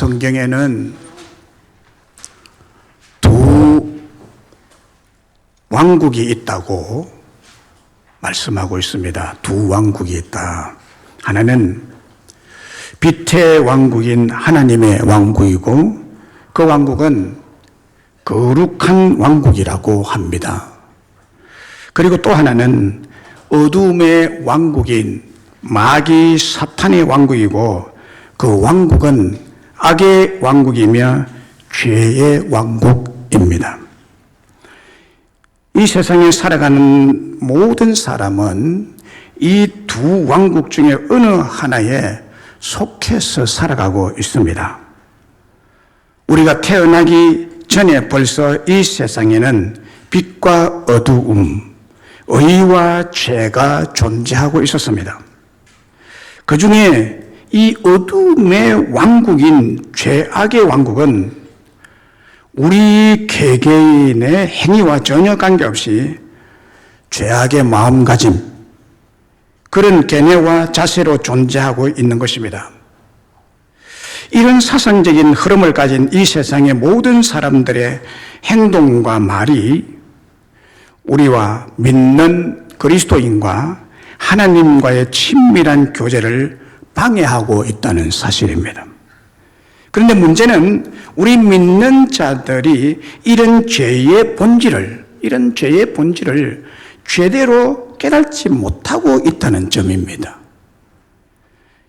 성경에는 두 왕국이 있다고 말씀하고 있습니다. 두 왕국이 있다. 하나는 빛의 왕국인 하나님의 왕국이고 그 왕국은 거룩한 왕국이라고 합니다. 그리고 또 하나는 어둠의 왕국인 마귀 사탄의 왕국이고 그 왕국은 악의 왕국이며 죄의 왕국입니다. 이 세상에 살아가는 모든 사람은 이 두 왕국 중에 어느 하나에 속해서 살아가고 있습니다. 우리가 태어나기 전에 벌써 이 세상에는 빛과 어두움, 의와 죄가 존재하고 있었습니다. 그 중에 이 어둠의 왕국인 죄악의 왕국은 우리 개개인의 행위와 전혀 관계없이 죄악의 마음가짐, 그런 견해와 자세로 존재하고 있는 것입니다. 이런 사상적인 흐름을 가진 이 세상의 모든 사람들의 행동과 말이 우리와 믿는 그리스도인과 하나님과의 친밀한 교제를 방해하고 있다는 사실입니다. 그런데 문제는 우리 믿는 자들이 이런 죄의 본질을 제대로 깨닫지 못하고 있다는 점입니다.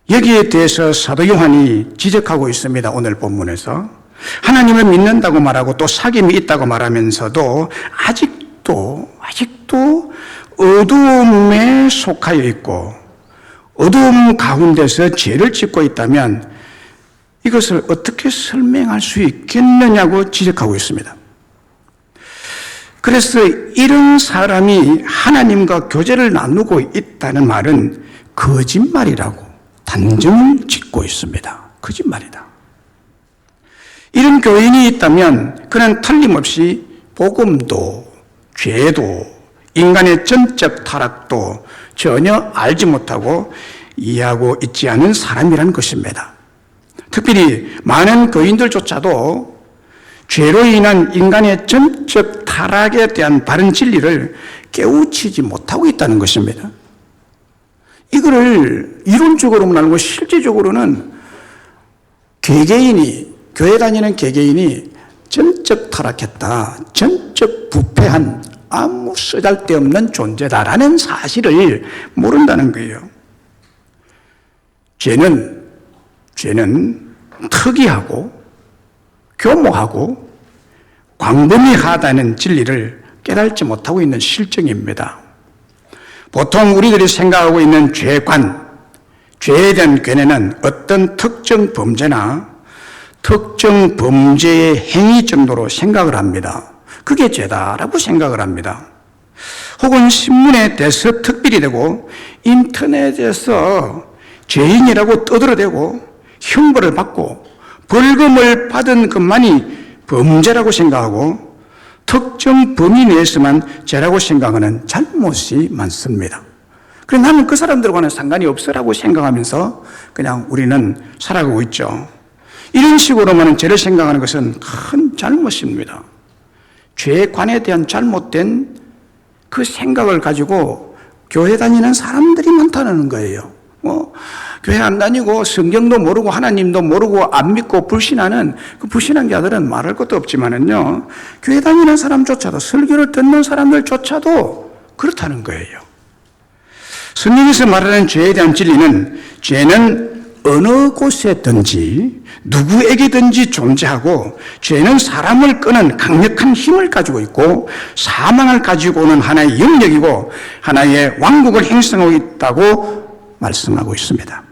여기에 대해서 사도 요한이 지적하고 있습니다. 오늘 본문에서 하나님을 믿는다고 말하고 또 사귐이 있다고 말하면서도 아직도 어두움에 속하여 있고 어두움 가운데서 죄를 짓고 있다면 이것을 어떻게 설명할 수 있겠느냐고 지적하고 있습니다. 그래서 이런 사람이 하나님과 교제를 나누고 있다는 말은 거짓말이라고 단정을 짓고 있습니다. 거짓말이다. 이런 교인이 있다면 그는 틀림없이 복음도 죄도 인간의 전적 타락도 전혀 알지 못하고 이해하고 있지 않은 사람이라는 것입니다. 특별히 많은 교인들조차도 죄로 인한 인간의 전적 타락에 대한 바른 진리를 깨우치지 못하고 있다는 것입니다. 이거를 이론적으로만 알고 실제적으로는 교회 다니는 개개인이 전적 타락했다, 전적 부패한 아무 쓰잘데없는 존재다라는 사실을 모른다는 거예요. 죄는 특이하고 교모하고 광범위하다는 진리를 깨닫지 못하고 있는 실정입니다. 보통 우리들이 생각하고 있는 죄에 대한 견해는 어떤 특정 범죄나 특정 범죄의 행위 정도로 생각을 합니다. 그게 죄다라고 생각을 합니다. 혹은 신문에 대서특필이 되고 인터넷에서 죄인이라고 떠들어대고 형벌을 받고 벌금을 받은 것만이 범죄라고 생각하고 특정 범위 내에서만 죄라고 생각하는 잘못이 많습니다. 그래서 나는 그 사람들과는 상관이 없으라고 생각하면서 그냥 우리는 살아가고 있죠. 이런 식으로만 죄를 생각하는 것은 큰 잘못입니다. 죄에 관에 대한 잘못된 그 생각을 가지고 교회 다니는 사람들이 많다는 거예요. 교회 안 다니고 성경도 모르고 하나님도 모르고 안 믿고 불신하는 그 불신한 자들은 말할 것도 없지만은요, 교회 다니는 사람조차도, 설교를 듣는 사람들조차도 그렇다는 거예요. 성경에서 말하는 죄에 대한 진리는, 죄는 어느 곳에든지 누구에게든지 존재하고, 죄는 사람을 끄는 강력한 힘을 가지고 있고 사망을 가지고 오는 하나의 영역이고 하나의 왕국을 형성하고 있다고 말씀하고 있습니다.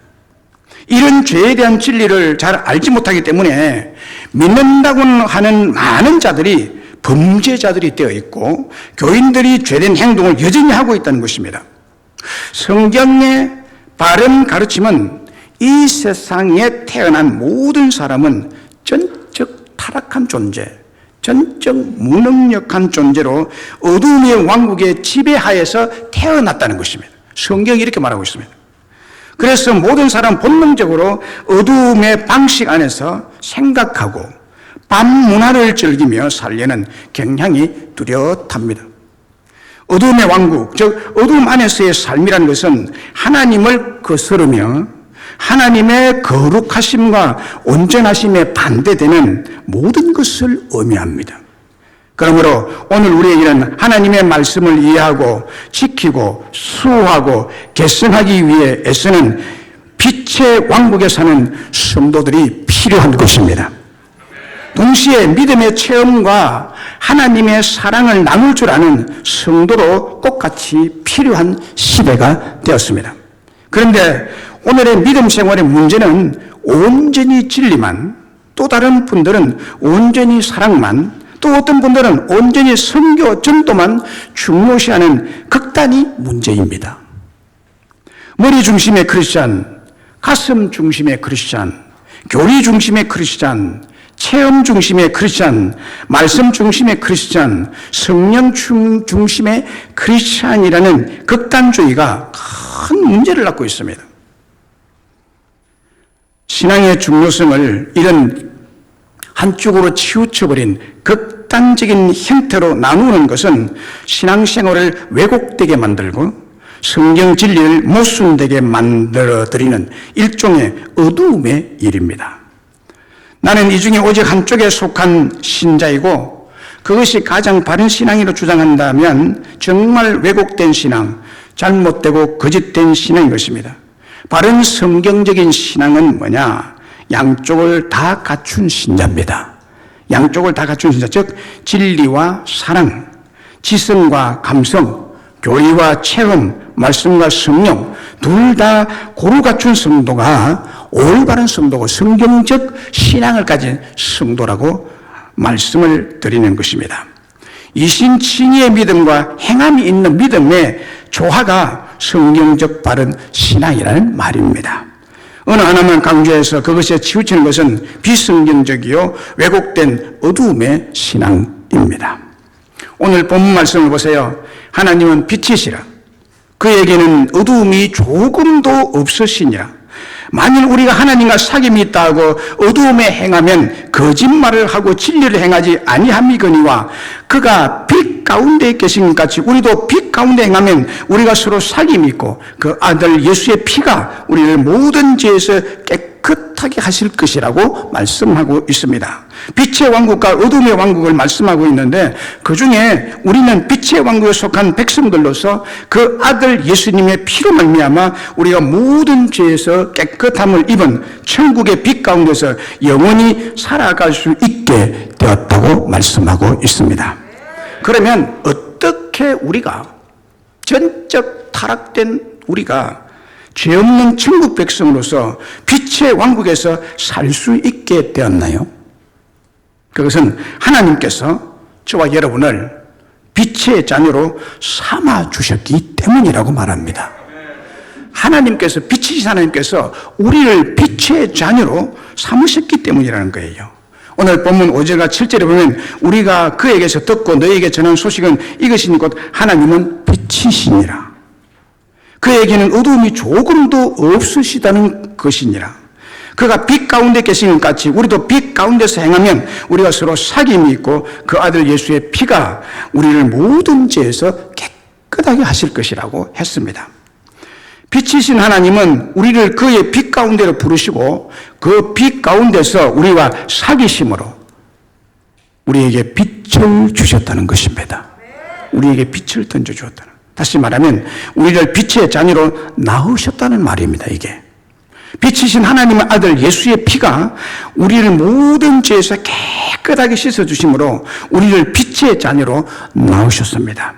이런 죄에 대한 진리를 잘 알지 못하기 때문에 믿는다고 하는 많은 자들이 범죄자들이 되어 있고 교인들이 죄된 행동을 여전히 하고 있다는 것입니다. 성경의 바른 가르침은 이 세상에 태어난 모든 사람은 전적 타락한 존재, 전적 무능력한 존재로 어두움의 왕국의 지배하에서 태어났다는 것입니다. 성경이 이렇게 말하고 있습니다. 그래서 모든 사람 본능적으로 어두움의 방식 안에서 생각하고 반문화를 즐기며 살려는 경향이 뚜렷합니다. 어둠의 왕국, 즉 어둠 안에서의 삶이라는 것은 하나님을 거스르며 하나님의 거룩하심과 온전하심에 반대되는 모든 것을 의미합니다. 그러므로 오늘 우리에게는 하나님의 말씀을 이해하고 지키고 수호하고 계승하기 위해 애쓰는 빛의 왕국에 사는 성도들이 필요한 것입니다. 동시에 믿음의 체험과 하나님의 사랑을 나눌 줄 아는 성도로 똑같이 필요한 시대가 되었습니다. 그런데 오늘의 믿음 생활의 문제는 온전히 진리만, 또 다른 분들은 온전히 사랑만, 또 어떤 분들은 온전히 선교 전도만 중요시하는 극단이 문제입니다. 머리 중심의 크리스찬, 가슴 중심의 크리스찬, 교리 중심의 크리스찬, 체험 중심의 크리스찬, 말씀 중심의 크리스찬, 성령 중심의 크리스찬이라는 극단주의가 큰 문제를 낳고 있습니다. 신앙의 중요성을 이런 한쪽으로 치우쳐버린 극단적인 형태로 나누는 것은 신앙생활을 왜곡되게 만들고 성경 진리를 모순되게 만들어드리는 일종의 어두움의 일입니다. 나는 이 중에 오직 한쪽에 속한 신자이고 그것이 가장 바른 신앙이라고 주장한다면 정말 왜곡된 신앙, 잘못되고 거짓된 신앙인 것입니다. 바른 성경적인 신앙은 뭐냐? 양쪽을 다 갖춘 신자입니다. 양쪽을 다 갖춘 신자, 즉 진리와 사랑, 지성과 감성, 교리와 체험, 말씀과 성령 둘 다 고루 갖춘 성도가 올바른 성도고 성경적 신앙을 가진 성도라고 말씀을 드리는 것입니다. 이신칭의의 믿음과 행함이 있는 믿음의 조화가 성경적 바른 신앙이라는 말입니다. 어느 하나만 강조해서 그것에 치우치는 것은 비성경적이요 왜곡된 어두움의 신앙입니다. 오늘 본문 말씀을 보세요. 하나님은 빛이시라. 그에게는 어두움이 조금도 없으시니라. 만일 우리가 하나님과 사귐이 있다 하고 어두움에 행하면 거짓말을 하고 진리를 행하지 아니함이거니와 그가 빛 가운데 계신 것 같이 우리도 빛 가운데 행하면 우리가 서로 사귐이 있고 그 아들 예수의 피가 우리를 모든 죄에서 깨끗하게 하실 것이라고 말씀하고 있습니다. 빛의 왕국과 어둠의 왕국을 말씀하고 있는데 그중에 우리는 빛의 왕국에 속한 백성들로서 그 아들 예수님의 피로 말미암아 우리가 모든 죄에서 깨끗함을 입은 천국의 빛 가운데서 영원히 살아갈 수 있게 되었다고 말씀하고 있습니다. 그러면 어떻게 우리가 전적 타락된 우리가 죄 없는 천국 백성으로서 빛의 왕국에서 살 수 있게 되었나요? 그것은 하나님께서 저와 여러분을 빛의 자녀로 삼아 주셨기 때문이라고 말합니다. 하나님께서, 빛이신 하나님께서 우리를 빛의 자녀로 삼으셨기 때문이라는 거예요. 오늘 본문 5절과 7절에 보면 우리가 그에게서 듣고 너에게 전한 소식은 이것이니 곧 하나님은 빛이시니라. 그에게는 어두움이 조금도 없으시다는 것이니라. 그가 빛 가운데 계신 것 같이 우리도 빛 가운데서 행하면 우리가 서로 사귐이 있고 그 아들 예수의 피가 우리를 모든 죄에서 깨끗하게 하실 것이라고 했습니다. 빛이신 하나님은 우리를 그의 빛 가운데로 부르시고 그 빛 가운데서 우리와 사귀심으로 우리에게 빛을 주셨다는 것입니다. 우리에게 빛을 던져주었다는. 다시 말하면 우리를 빛의 자녀로 낳으셨다는 말입니다. 이게 빛이신 하나님의 아들 예수의 피가 우리를 모든 죄에서 깨끗하게 씻어주심으로 우리를 빛의 자녀로 낳으셨습니다.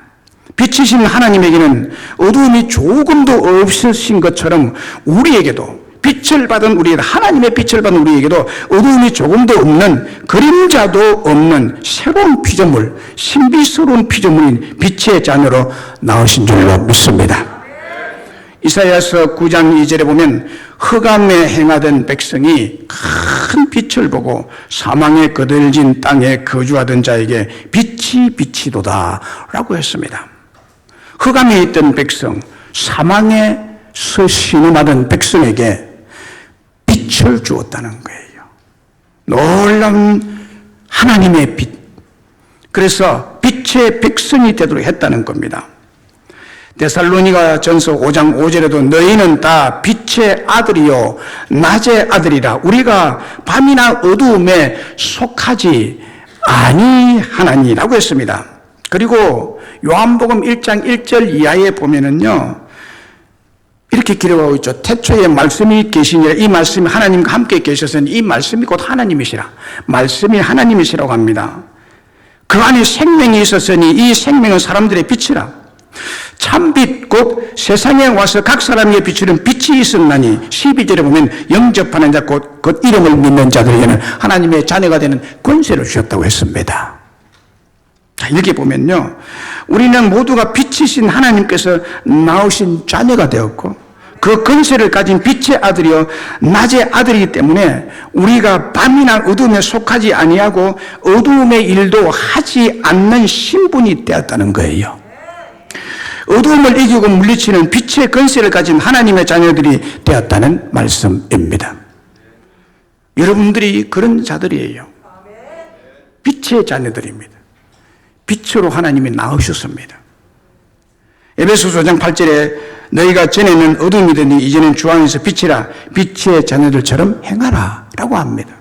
빛이신 하나님에게는 어두움이 조금도 없으신 것처럼 우리에게도 빛을 받은 우리, 하나님의 빛을 받은 우리에게도 어두움이 조금도 없는, 그림자도 없는 새로운 피조물, 신비스러운 피조물인 빛의 자녀로 나오신 줄로 믿습니다. 이사야서 9장 2절에 보면 흑암에 행하던 백성이 큰 빛을 보고 사망에 거들진 땅에 거주하던 자에게 빛이 비치도다 라고 했습니다. 흑암에 있던 백성, 사망에서 신음하던 백성에게 빛을 주었다는 거예요. 놀라운 하나님의 빛. 그래서 빛의 백성이 되도록 했다는 겁니다. 데살로니가 전서 5장 5절에도 너희는 다 빛의 아들이요 낮의 아들이라. 우리가 밤이나 어두움에 속하지 아니하나니라고 했습니다. 그리고 요한복음 1장 1절 이하에 보면은요, 이렇게 기록하고 있죠. 태초에 말씀이 계시니라. 이 말씀이 하나님과 함께 계셔서는 이 말씀이 곧 하나님이시라. 말씀이 하나님이시라고 합니다. 그 안에 생명이 있었으니 이 생명은 사람들의 빛이라. 참빛 곧 세상에 와서 각 사람에게 비추는 빛이 있었나니 12절에 보면 영접하는 자 곧 그 이름을 믿는 자들에게는 하나님의 자녀가 되는 권세를 주셨다고 했습니다. 자, 이렇게 보면요, 우리는 모두가 빛이신 하나님께서 낳으신 자녀가 되었고 그 권세를 가진 빛의 아들이요 낮의 아들이기 때문에 우리가 밤이나 어둠에 속하지 아니하고 어두움의 일도 하지 않는 신분이 되었다는 거예요. 어두움을 이기고 물리치는 빛의 권세를 가진 하나님의 자녀들이 되었다는 말씀입니다. 여러분들이 그런 자들이에요. 빛의 자녀들입니다. 빛으로 하나님이 낳으셨습니다. 에베소서 5장 8절에 너희가 전에는 어둠이더니 이제는 주 안에서 빛이라. 빛의 자녀들처럼 행하라 라고 합니다.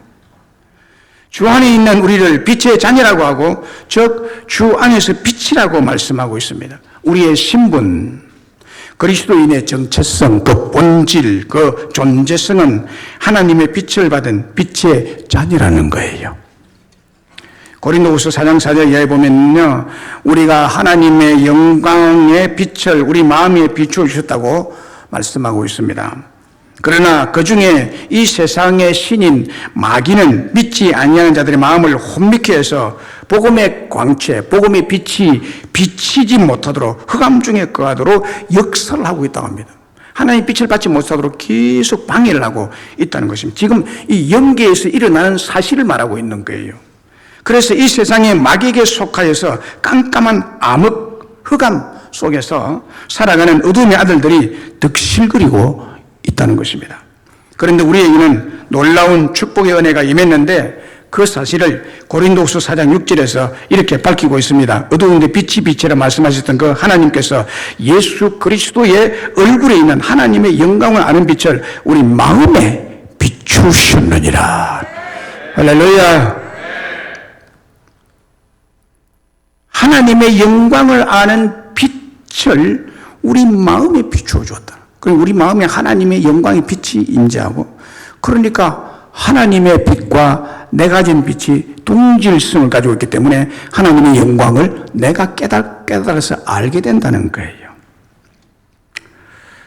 주 안에 있는 우리를 빛의 자녀라고 하고 즉 주 안에서 빛이라고 말씀하고 있습니다. 우리의 신분, 그리스도인의 정체성, 그 본질, 그 존재성은 하나님의 빛을 받은 빛의 자녀라는 거예요. 고린도후서 4장 4절 이하에 보면요, 우리가 하나님의 영광의 빛을 우리 마음에 비추어 주셨다고 말씀하고 있습니다. 그러나 그 중에 이 세상의 신인 마귀는 믿지 아니하는 자들의 마음을 혼미케 해서 복음의 광채, 복음의 빛이 비치지 못하도록 흑암 중에 거하도록 역사를 하고 있다고 합니다. 하나님의 빛을 받지 못하도록 계속 방해를 하고 있다는 것입니다. 지금 이 영계에서 일어나는 사실을 말하고 있는 거예요. 그래서 이 세상의 마귀에게 속하여서 깜깜한 암흑, 흑암 속에서 살아가는 어둠의 아들들이 득실거리고 있다는 것입니다. 그런데 우리에게는 놀라운 축복의 은혜가 임했는데 그 사실을 고린도후서 4장 6절에서 이렇게 밝히고 있습니다. 어두운데 빛이 빛이라 말씀하셨던 그 하나님께서 예수 그리스도의 얼굴에 있는 하나님의 영광을 아는 빛을 우리 마음에 비추셨느니라. 할렐루야. 하나님의 영광을 아는 빛을 우리 마음에 비추어 주었다. 그리고 우리 마음에 하나님의 영광의 빛이 임재하고, 그러니까 하나님의 빛과 내가 가진 빛이 동질성을 가지고 있기 때문에 하나님의 영광을 내가 깨달아서 알게 된다는 거예요.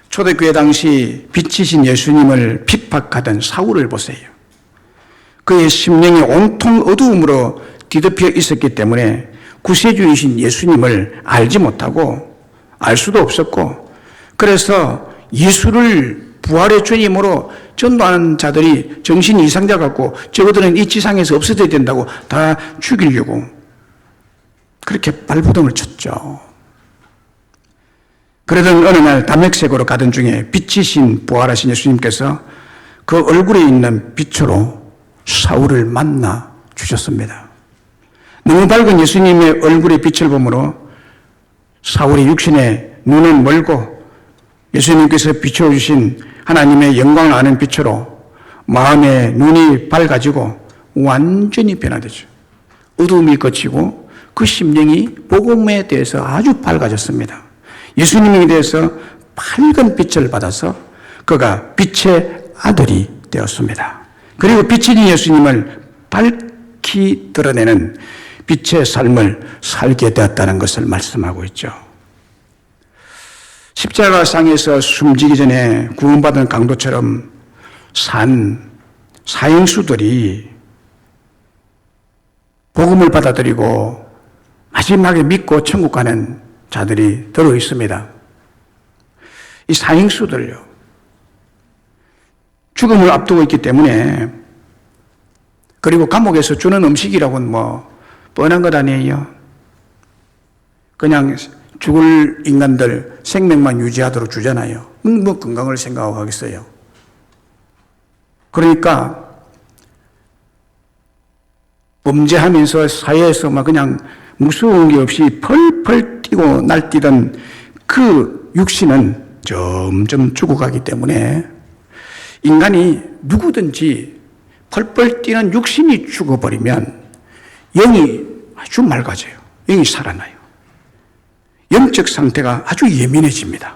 초대교회 당시 빛이신 예수님을 핍박하던 사울을 보세요. 그의 심령이 온통 어두움으로 뒤덮여 있었기 때문에 구세주이신 예수님을 알지 못하고 알 수도 없었고, 그래서 예수를 부활의 주님으로 전도하는 자들이 정신 이상자 같고 저거들은 이 지상에서 없어져야 된다고 다 죽이려고 그렇게 발부동을 쳤죠. 그러던 어느 날 담역색으로 가던 중에 빛이신 부활하신 예수님께서 그 얼굴에 있는 빛으로 사울을 만나 주셨습니다. 너무 밝은 예수님의 얼굴의 빛을 보므로 사울의 육신의 눈은 멀고 예수님께서 비춰주신 하나님의 영광을 아는 빛으로 마음의 눈이 밝아지고 완전히 변화되죠. 어두움이 거치고 그 심령이 복음에 대해서 아주 밝아졌습니다. 예수님에 대해서 밝은 빛을 받아서 그가 빛의 아들이 되었습니다. 그리고 빛인 예수님을 밝히 드러내는 빛의 삶을 살게 되었다는 것을 말씀하고 있죠. 십자가상에서 숨지기 전에 구원받은 강도처럼 산 사형수들이 복음을 받아들이고 마지막에 믿고 천국 가는 자들이 들어 있습니다. 이 사형수들요, 죽음을 앞두고 있기 때문에, 그리고 감옥에서 주는 음식이라고는 뭐 뻔한 것 아니에요. 그냥 죽을 인간들 생명만 유지하도록 주잖아요. 뭐 건강을 생각하고 하겠어요. 그러니까 범죄하면서 사회에서 막 그냥 무서운 게 없이 펄펄 뛰고 날뛰던 그 육신은 점점 죽어가기 때문에 인간이 누구든지 펄펄 뛰는 육신이 죽어버리면 영이 아주 맑아져요. 영이 살아나요. 영적 상태가 아주 예민해집니다.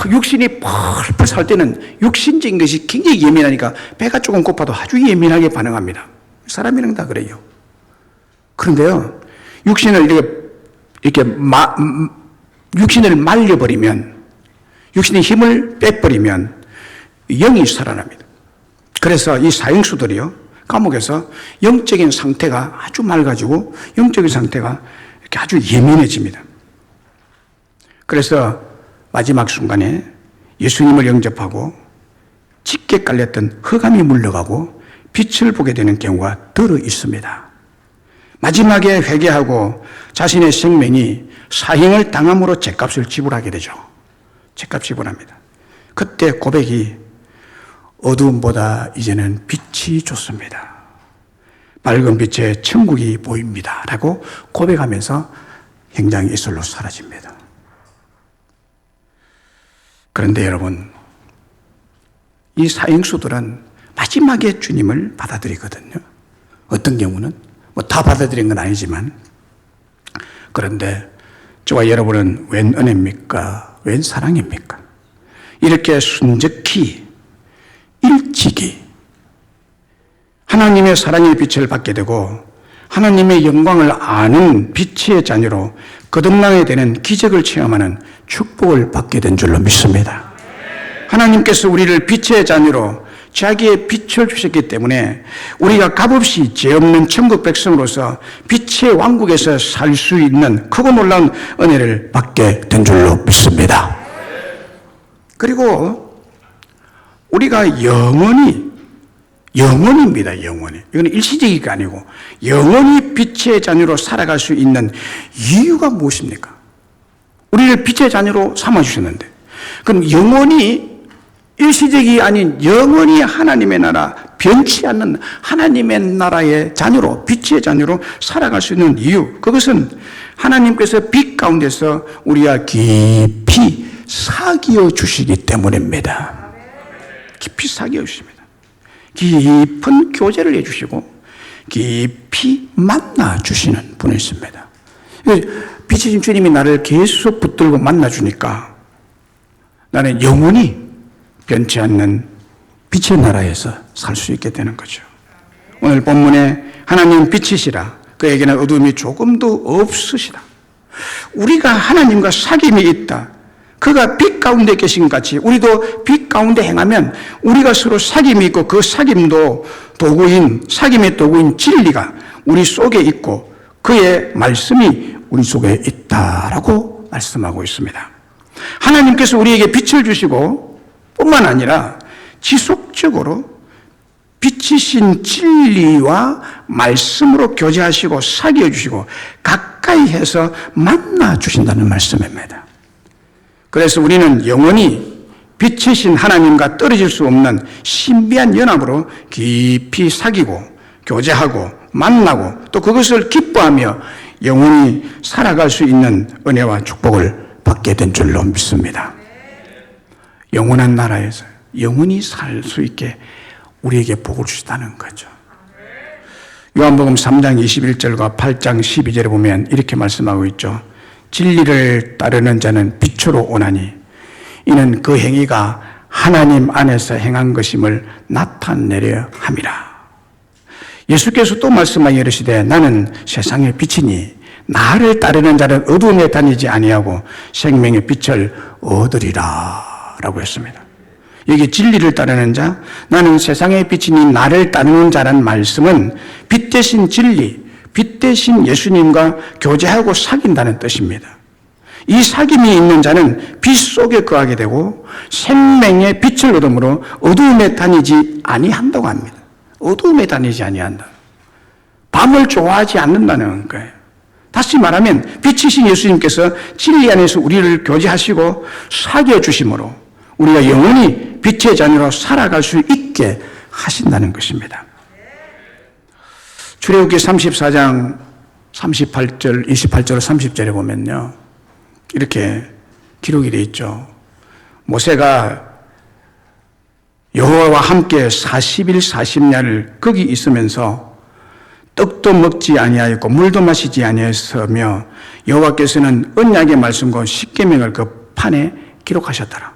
육신이 펄펄 살 때는 육신적인 것이 굉장히 예민하니까 배가 조금 고파도 아주 예민하게 반응합니다. 사람이랑 다 그래요. 그런데요, 육신을 육신을 말려버리면, 육신의 힘을 빼버리면 영이 살아납니다. 그래서 이 사형수들이요, 감옥에서 영적인 상태가 아주 맑아지고 영적인 상태가 이렇게 아주 예민해집니다. 그래서 마지막 순간에 예수님을 영접하고 짙게 깔렸던 흑암이 물러가고 빛을 보게 되는 경우가 들어 있습니다. 마지막에 회개하고 자신의 생명이 사형을 당함으로 죗값을 지불하게 되죠. 죗값 지불합니다. 그때 고백이 어두움보다 이제는 빛이 좋습니다. 밝은 빛에 천국이 보입니다. 라고 고백하면서 행장 이슬로 사라집니다. 그런데 여러분, 이 사형수들은 마지막에 주님을 받아들이거든요. 어떤 경우는 다 받아들인 건 아니지만, 그런데 저와 여러분은 웬 은혜입니까? 웬 사랑입니까? 이렇게 순적히 일찍이 하나님의 사랑의 빛을 받게 되고 하나님의 영광을 아는 빛의 자녀로 거듭나게 되는 기적을 체험하는 축복을 받게 된 줄로 믿습니다. 하나님께서 우리를 빛의 자녀로 자기의 빛을 주셨기 때문에 우리가 값없이 죄 없는 천국 백성으로서 빛의 왕국에서 살 수 있는 크고 놀라운 은혜를 받게 된 줄로 믿습니다. 그리고 우리가 영원입니다. 영원히. 이건 일시적이가 아니고 영원히 빛의 자녀로 살아갈 수 있는 이유가 무엇입니까? 우리를 빛의 자녀로 삼아주셨는데, 그럼 영원히 일시적이 아닌 영원히 하나님의 나라, 변치 않는 하나님의 나라의 자녀로, 빛의 자녀로 살아갈 수 있는 이유, 그것은 하나님께서 빛 가운데서 우리가 깊이 사귀어 주시기 때문입니다. 깊이 사귀어 주십니다. 깊은 교제를 해주시고 깊이 만나 주시는 분이십니다. 빛이신 주님이 나를 계속 붙들고 만나주니까 나는 영원히 변치 않는 빛의 나라에서 살 수 있게 되는 거죠. 오늘 본문에 하나님 빛이시라, 그에게는 어둠이 조금도 없으시다. 우리가 하나님과 사귐이 있다. 그가 빛 가운데 계신 것 같이 우리도 빛 가운데 행하면 우리가 서로 사귐이 있고 그 사귐도 사귐의 도구인 진리가 우리 속에 있고 그의 말씀이 우리 속에 있다라고 말씀하고 있습니다. 하나님께서 우리에게 빛을 주시고 뿐만 아니라 지속적으로 빛이신 진리와 말씀으로 교제하시고 사귀어 주시고 가까이 해서 만나 주신다는 말씀입니다. 그래서 우리는 영원히 빛이신 하나님과 떨어질 수 없는 신비한 연합으로 깊이 사귀고 교제하고 만나고 또 그것을 기뻐하며 영원히 살아갈 수 있는 은혜와 축복을 받게 된 줄로 믿습니다. 영원한 나라에서 영원히 살 수 있게 우리에게 복을 주시다는 거죠. 요한복음 3장 21절과 8장 12절에 보면 이렇게 말씀하고 있죠. 진리를 따르는 자는 빛으로 오나니 이는 그 행위가 하나님 안에서 행한 것임을 나타내려 함이라. 예수께서 또 말씀하여 이르시되 나는 세상의 빛이니 나를 따르는 자는 어두움에 다니지 아니하고 생명의 빛을 얻으리라 라고 했습니다. 여기 진리를 따르는 자, 나는 세상의 빛이니 나를 따르는 자란 말씀은 빛 대신 진리, 빛 대신 예수님과 교제하고 사귄다는 뜻입니다. 이 사귐이 있는 자는 빛 속에 거하게 되고 생명의 빛을 얻음으로 어두움에 다니지 아니한다고 합니다. 어두움에 다니지 아니한다. 밤을 좋아하지 않는다는 거예요. 다시 말하면 빛이신 예수님께서 진리 안에서 우리를 교제하시고 사귀어 주심으로 우리가 영원히 빛의 자녀로 살아갈 수 있게 하신다는 것입니다. 출애굽기 34장 38절, 28절, 30절에 보면요. 이렇게 기록이 되어 있죠. 모세가 여호와와 함께 40일 40야를 거기 있으면서 떡도 먹지 아니하였고 물도 마시지 아니하였으며 여호와께서는 언약의 말씀과 십계명을 그 판에 기록하셨더라.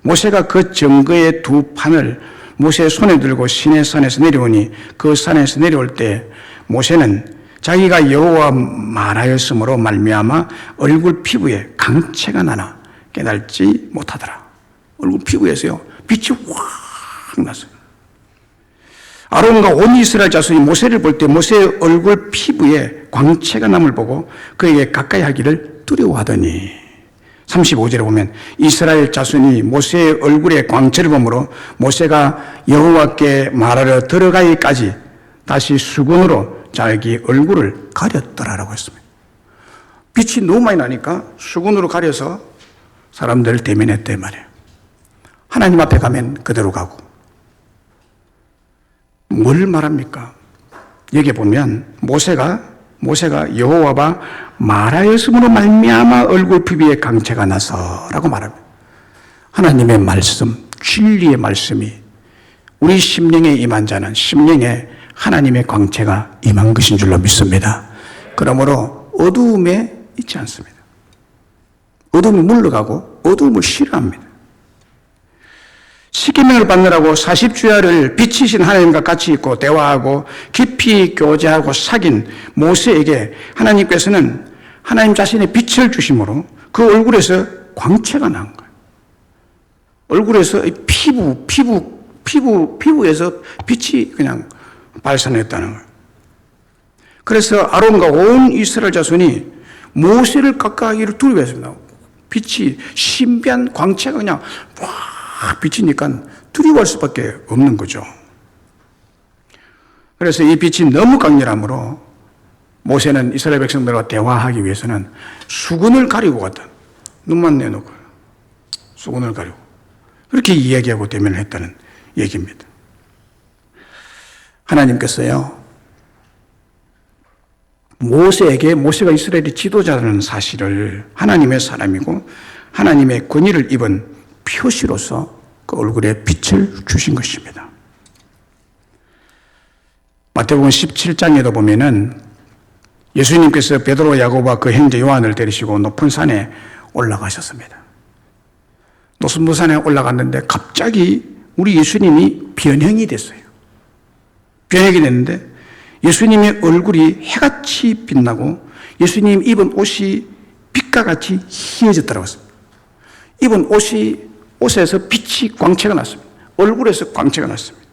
모세가 그 증거의 두 판을 모세의 손에 들고 시내산에서 내려오니 그 산에서 내려올 때 모세는 자기가 여호와 말하였으므로 말미암아 얼굴 피부에 강체가 나나 깨달지 못하더라. 얼굴 피부에서요 빛이 확 났어요. 아론과 온 이스라엘 자손이 모세를 볼 때 모세의 얼굴 피부에 광채가 남을 보고 그에게 가까이 하기를 두려워하더니 35절에 보면 이스라엘 자손이 모세의 얼굴에 광채를 보므로 모세가 여호와께 말하러 들어가기까지 다시 수건으로 자기 얼굴을 가렸더라라고 했습니다. 빛이 너무 많이 나니까 수건으로 가려서 사람들을 대면했단 말이에요. 하나님 앞에 가면 그대로 가고. 뭘 말합니까? 여기 보면 모세가 여호와가 말하였으므로 말미암아 얼굴 피부에 강체가 나서라고 말합니다. 하나님의 말씀, 진리의 말씀이 우리 심령에 임한 자는 심령에 하나님의 광채가 임한 것인 줄로 믿습니다. 그러므로 어두움에 있지 않습니다. 어두움이 물러가고 어두움을 싫어합니다. 십계명을 받느라고 40주야를 빛이신 하나님과 같이 있고 대화하고 깊이 교제하고 사귄 모세에게 하나님께서는 하나님 자신의 빛을 주심으로 그 얼굴에서 광채가 난 거예요. 얼굴에서 피부에서 빛이 그냥 발산했다는 거예요. 그래서 아론과 온 이스라엘 자손이 모세를 가까이를 두려워했습니다. 빛이 신비한 광채가 그냥 확 비치니까 두려워할 수밖에 없는 거죠. 그래서 이 빛이 너무 강렬하므로 모세는 이스라엘 백성들과 대화하기 위해서는 수건을 가리고 갔다. 눈만 내놓고 수건을 가리고 그렇게 이야기하고 대면을 했다는 얘기입니다. 하나님께서요 모세에게 모세가 이스라엘의 지도자라는 사실을 하나님의 사람이고 하나님의 권위를 입은 표시로서 그 얼굴에 빛을 주신 것입니다. 마태복음 17장에도 보면은 예수님께서 베드로, 야고보와 그 형제 요한을 데리시고 높은 산에 올라가셨습니다. 높은 산에 올라갔는데 갑자기 우리 예수님이 변형이 됐어요. 변형이 됐는데 예수님의 얼굴이 해같이 빛나고 예수님 입은 옷이 빛과 같이 희어졌다고 했습니다. 입은 옷에서 빛이 광채가 났습니다. 얼굴에서 광채가 났습니다.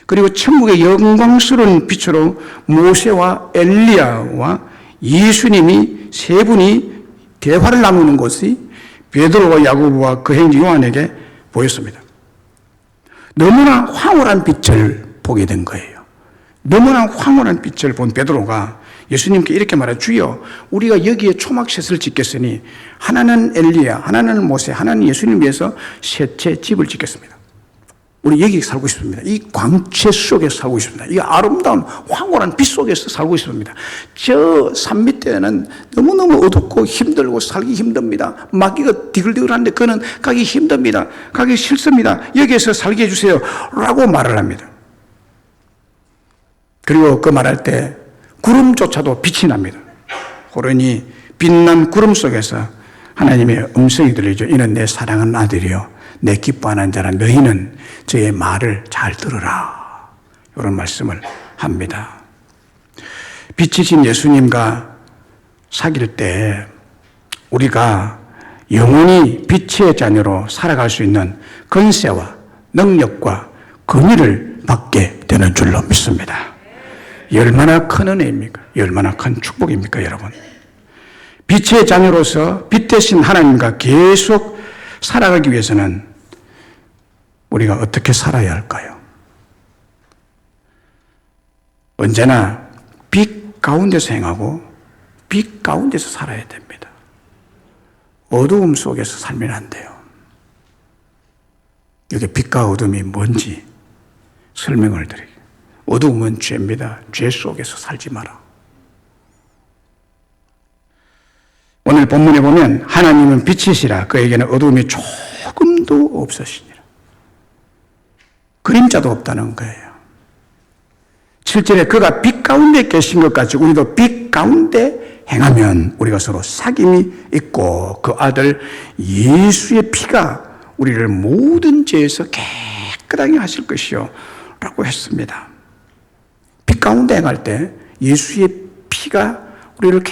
그리고 천국의 영광스러운 빛으로 모세와 엘리야와 예수님이 세 분이 대화를 나누는 것이 베드로와 야고보와 그 형제 요한에게 보였습니다. 너무나 황홀한 빛을 보게 된 거예요. 너무나 황홀한 빛을 본 베드로가 예수님께 이렇게 말해요. 주여, 우리가 여기에 초막셋을 짓겠으니 하나는 엘리야, 하나는 모세, 하나는 예수님 위해서 셋째 집을 짓겠습니다. 우리 여기 살고 싶습니다. 이 광채 속에서 살고 싶습니다. 이 아름다운 황홀한 빛 속에서 살고 싶습니다. 저 산 밑에는 너무너무 어둡고 힘들고 살기 힘듭니다. 마귀가 디글디글한데 그는 가기 힘듭니다. 가기 싫습니다. 여기에서 살게 해주세요. 라고 말을 합니다. 그리고 그 말할 때 구름조차도 빛이 납니다. 호련히 빛난 구름 속에서 하나님의 음성이 들리죠. 이는 내 사랑하는 아들이요 내 기뻐하는 자라. 너희는 저의 말을 잘 들으라. 이런 말씀을 합니다. 빛이신 예수님과 사귈 때 우리가 영원히 빛의 자녀로 살아갈 수 있는 권세와 능력과 권위를 받게 되는 줄로 믿습니다. 얼마나 큰 은혜입니까? 얼마나 큰 축복입니까, 여러분? 빛의 자녀로서 빛 대신 하나님과 계속 살아가기 위해서는 우리가 어떻게 살아야 할까요? 언제나 빛 가운데서 행하고 빛 가운데서 살아야 됩니다. 어두움 속에서 살면 안 돼요. 여기 빛과 어둠이 뭔지 설명을 드릴게요. 어두움은 죄입니다. 죄 속에서 살지 마라. 오늘 본문에 보면 하나님은 빛이시라 그에게는 어두움이 조금도 없으시니라. 그림자도 없다는 거예요. 7절에 그가 빛 가운데 계신 것 같이 우리도 빛 가운데 행하면 우리가 서로 사귐이 있고 그 아들 예수의 피가 우리를 모든 죄에서 깨끗하게 하실 것이요 라고 했습니다. 빛 가운데 행할 때 예수의 피가 우리를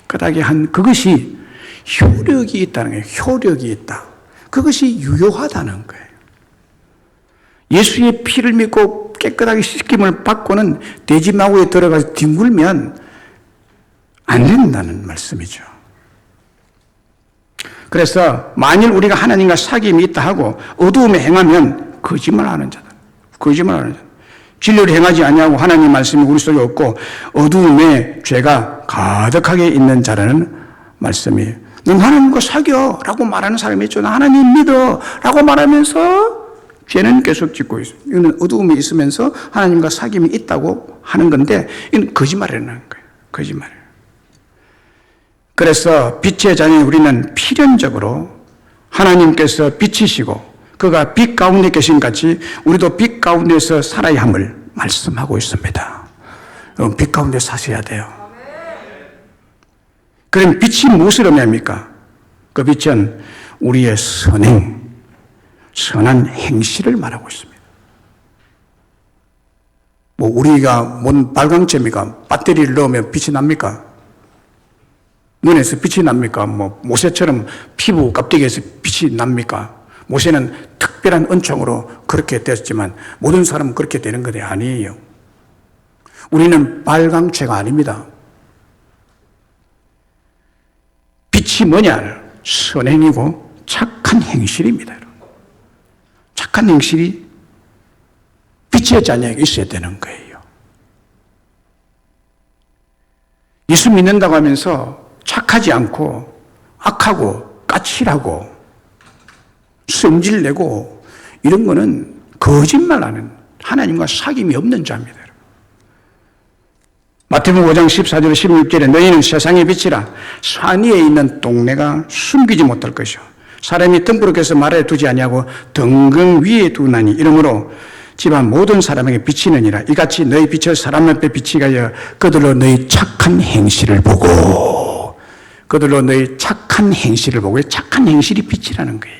깨끗하게 한 그것이 효력이 있다는 거예요. 효력이 있다. 그것이 유효하다는 거예요. 예수의 피를 믿고 깨끗하게 씻김을 받고는 대지마구에 들어가서 뒹굴면 안 된다는 말씀이죠. 그래서 만일 우리가 하나님과 사귐이 있다 하고 어두움에 행하면 거짓말하는 자다. 거짓말하는 자다. 진리를 행하지 아니하고 하나님 말씀이 우리 속에 없고 어두움에 죄가 가득하게 있는 자라는 말씀이에요. 넌 하나님과 사겨 라고 말하는 사람이 있죠. 나 하나님 믿어 라고 말하면서 죄는 계속 짓고 있어요. 이거는 어두움이 있으면서 하나님과 사귐이 있다고 하는 건데 이건 거짓말이라는 거예요. 거짓말이에요. 그래서 빛의 자녀인 우리는 필연적으로 하나님께서 빛이시고 그가 빛 가운데 계신 같이 우리도 빛 가운데서 살아야 함을 말씀하고 있습니다. 여러분 빛 가운데 사셔야 돼요. 그럼 빛이 무엇을 의미합니까? 그 빛은 우리의 선행, 선한 행실을 말하고 있습니다. 뭐 우리가 뭔 발광체입니까? 배터리를 넣으면 빛이 납니까? 눈에서 빛이 납니까? 뭐 모세처럼 피부 껍데기에서 빛이 납니까? 모세는 특별한 은총으로 그렇게 됐지만 모든 사람은 그렇게 되는 것이 아니에요. 우리는 발광체가 아닙니다. 빛이 뭐냐? 선행이고 착한 행실입니다. 착한 행실이 빛의 자녀에게 있어야 되는 거예요. 예수 믿는다고 하면서 착하지 않고 악하고 까칠하고 성질내고 이런 거는 거짓말하는 하나님과 사귐이 없는 자입니다. 마태복음 5장 14절 16절에 너희는 세상의 빛이라 산 위에 있는 동네가 숨기지 못할 것이요 사람이 덤부룩해서 말에 두지 아니하고 등등 위에 두나니 이러므로 집안 모든 사람에게 비치느니라. 이같이 너희 빛을 사람 앞에 비치게 하여 그들로 너희 착한 행실을 보고 그들로 너희 착한 행실을 보고 착한 행실이 빛이라는 거예요.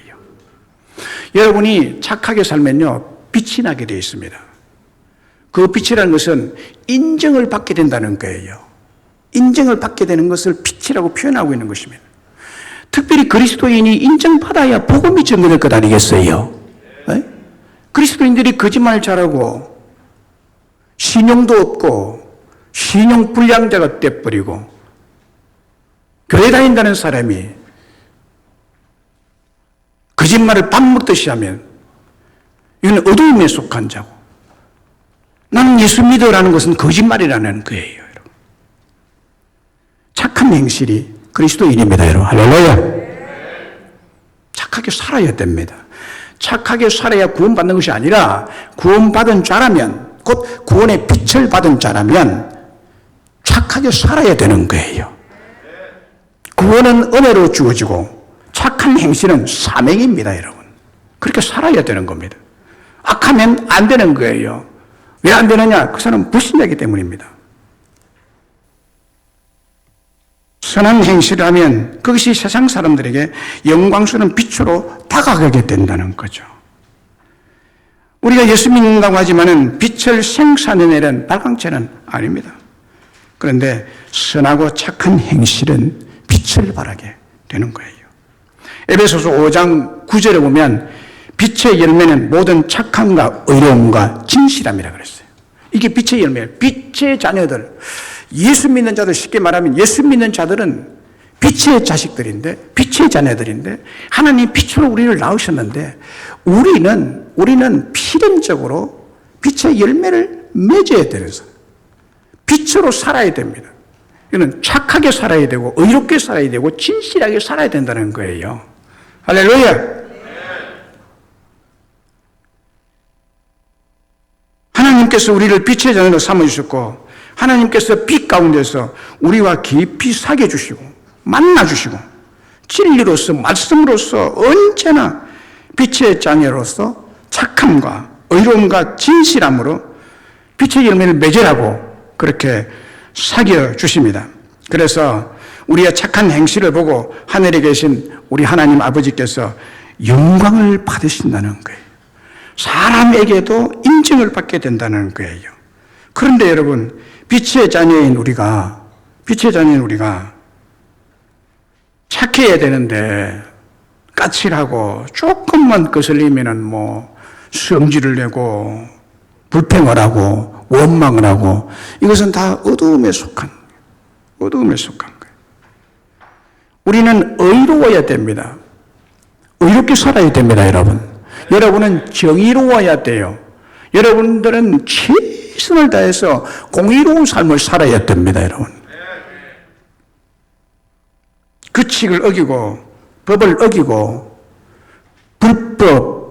여러분이 착하게 살면요 빛이 나게 되어 있습니다. 그 빛이라는 것은 인정을 받게 된다는 거예요. 인정을 받게 되는 것을 빛이라고 표현하고 있는 것입니다. 특별히 그리스도인이 인정받아야 복음이 전개될 것 아니겠어요? 네? 그리스도인들이 거짓말 잘하고 신용도 없고 신용 불량자가 돼버리고 교회 다닌다는 사람이 거짓말을 밥 먹듯이 하면 이건 어두움에 속한 자고 나는 예수 믿어라는 것은 거짓말이라는 거예요. 여러분. 착한 행실이 그리스도인입니다. 여러분. 할렐루야. 착하게 살아야 됩니다. 착하게 살아야 구원받는 것이 아니라 구원받은 자라면 곧 구원의 빛을 받은 자라면 착하게 살아야 되는 거예요. 구원은 은혜로 주어지고 착한 행실은 사명입니다. 여러분. 그렇게 살아야 되는 겁니다. 악하면 안 되는 거예요. 왜 안 되느냐? 그 사람은 불신자이기 때문입니다. 선한 행실을 하면 그것이 세상 사람들에게 영광스러운 빛으로 다가가게 된다는 거죠. 우리가 예수 믿는다고 하지만은 빛을 생산해내는 발광체는 아닙니다. 그런데 선하고 착한 행실은 빛을 발하게 되는 거예요. 에베소서 5장 9절에 보면 빛의 열매는 모든 착함과 의로움과 진실함이라 그랬어요. 이게 빛의 열매예요. 빛의 자녀들, 예수 믿는 자들, 쉽게 말하면 예수 믿는 자들은 빛의 자식들인데, 빛의 자녀들인데 하나님 빛으로 우리를 낳으셨는데 우리는 필연적으로 빛의 열매를 맺어야 되는 사람. 빛으로 살아야 됩니다. 이는 착하게 살아야 되고 의롭게 살아야 되고 진실하게 살아야 된다는 거예요. 할렐루야. 하나님께서 우리를 빛의 자녀로 삼아주셨고 하나님께서 빛 가운데서 우리와 깊이 사귀어 주시고 만나 주시고 진리로서 말씀으로서 언제나 빛의 자녀로서 착함과 의로움과 진실함으로 빛의 열매를 맺으라고 그렇게 사귀어 주십니다. 그래서 우리의 착한 행실을 보고 하늘에 계신 우리 하나님 아버지께서 영광을 받으신다는 거예요. 사람에게도 인정을 받게 된다는 거예요. 그런데 여러분, 빛의 자녀인 우리가 착해야 되는데 까칠하고 조금만 거슬리면은 성질을 내고 불평을 하고 원망을 하고 이것은 다 어두움에 속한 거예요. 우리는 의로워야 됩니다. 의롭게 살아야 됩니다, 여러분. 여러분은 정의로워야 돼요. 여러분들은 최선을 다해서 공의로운 삶을 살아야 됩니다, 여러분. 규칙을 어기고 법을 어기고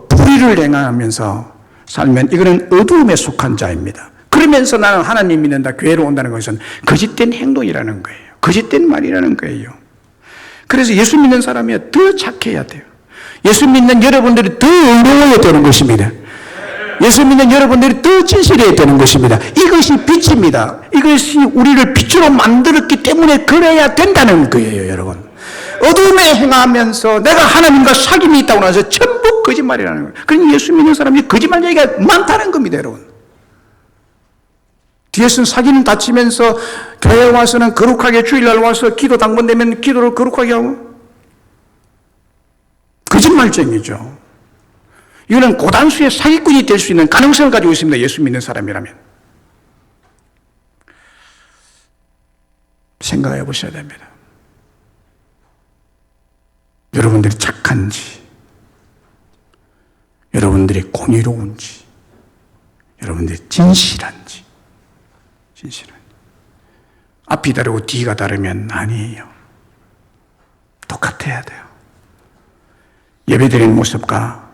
불의를 행하면서 살면 이거는 어두움에 속한 자입니다. 그러면서 나는 하나님 믿는다, 교회로 온다는 것은 거짓된 행동이라는 거예요. 거짓된 말이라는 거예요. 그래서 예수 믿는 사람이 더 착해야 돼요. 예수 믿는 여러분들이 더 의로워야 되는 것입니다. 예수 믿는 여러분들이 더 진실해야 되는 것입니다. 이것이 빛입니다. 이것이 우리를 빛으로 만들었기 때문에 그래야 된다는 거예요, 여러분. 어둠에 행하면서 내가 하나님과 사귐이 있다고 나서 전부 거짓말이라는 거예요. 그러니 예수 믿는 사람이 거짓말 얘기가 많다는 겁니다, 여러분. 뒤에서는 사기는 다치면서 교회에 와서는 거룩하게 주일날 와서 기도 당번되면 기도를 거룩하게 하고 거짓말쟁이죠. 이거는 고단수의 사기꾼이 될 수 있는 가능성을 가지고 있습니다, 예수 믿는 사람이라면. 생각해 보셔야 됩니다. 여러분들이 착한지, 여러분들이 공의로운지, 여러분들이 진실한지. 앞이 다르고 뒤가 다르면 아니에요. 똑같아야 돼요. 예배드리는 모습과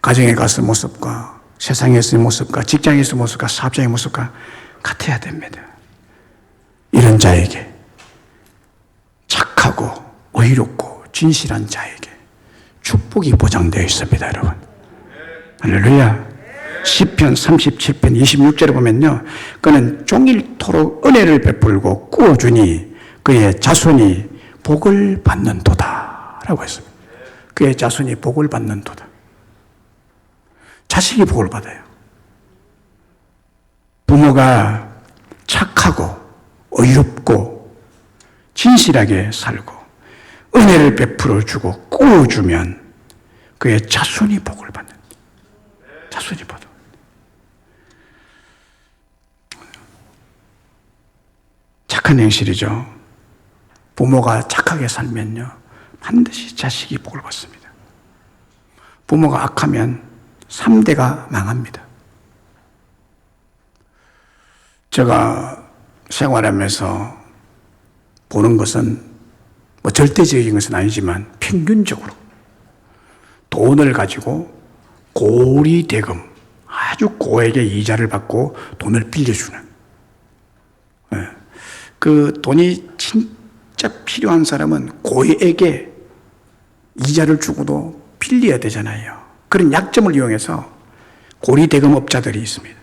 가정에 가서 모습과 세상에서의 모습과 직장에서의 모습과 사업장의 모습과 같아야 됩니다. 이런 자에게, 착하고 의롭고 진실한 자에게 축복이 보장되어 있습니다, 여러분. 할렐루야. 시편 37편 26절에 보면요, 그는 종일토록 은혜를 베풀고 꾸어주니 그의 자손이 복을 받는도다 라고 했습니다. 그의 자손이 복을 받는도다. 자식이 복을 받아요. 부모가 착하고 의롭고 진실하게 살고 은혜를 베풀어 주고 꾸어주면 그의 자손이 복을 받는, 자손이 받아. 착한 행실이죠. 부모가 착하게 살면요, 반드시 자식이 복을 받습니다. 부모가 악하면 3대가 망합니다. 제가 생활하면서 보는 것은 절대적인 것은 아니지만 평균적으로 돈을 가지고 고리대금, 아주 고액의 이자를 받고 돈을 빌려주는, 그 돈이 진짜 필요한 사람은 고액의 이자를 주고도 빌려야 되잖아요. 그런 약점을 이용해서 고리대금업자들이 있습니다.